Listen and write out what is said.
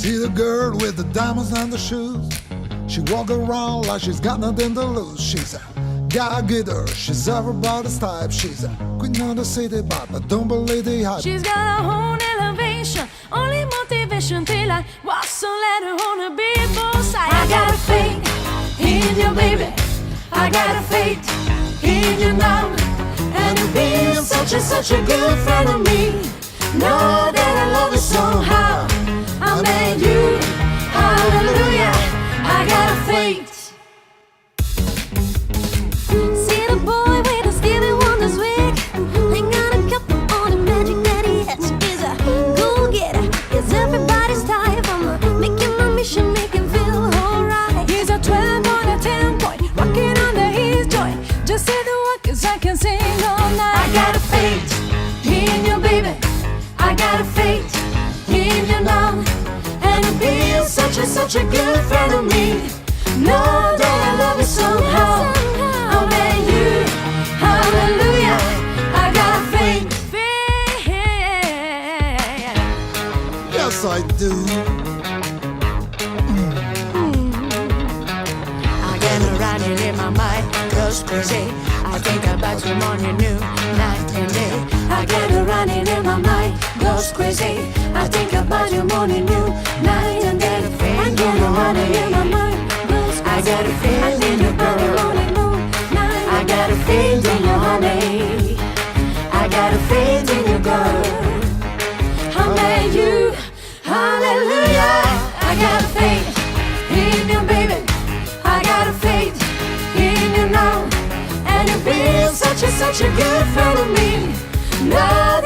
See the girl with the diamonds and the shoes. She walk around like she's got nothing to lose. She's a go-getter, she's everybody's type. She's a queen of the city, but don't believe the hype. She's got her own elevation, only motivation till I walk, so let her on a big side. I got a faith in you, baby. I got a faith in you now. And you've been such a good friend of me. Know that I love you somehow. I made you, hallelujah. I got a faith. See the boy with the Stevie Wonder's wig. Ain't got a couple on the magic that he has. He's a go-getter, he's everybody's type. I'm making my mission, make him feel alright. He's a 12 point, a 10 point, rocking under his joint. Just say the word 'cause I can sing all night. I got a faith in you, baby. I got a faith in you now. And you've been such a good friend of me. Know that I love you somehow. I made you, hallelujah. I got a faith. Yes, I do. I get running in my mind, goes crazy. I think about you morning, noon, night and day. I get running in my mind, goes crazy. I think about you morning, noon, night and day. I get running in my mind, goes crazy. I got a faith in you, girl. I got a faith in you, honey. I got a faith in you, girl. I made you, hallelujah. I got a faith in you, baby. I got a faith in you now. And you've been such a good friend of me. Now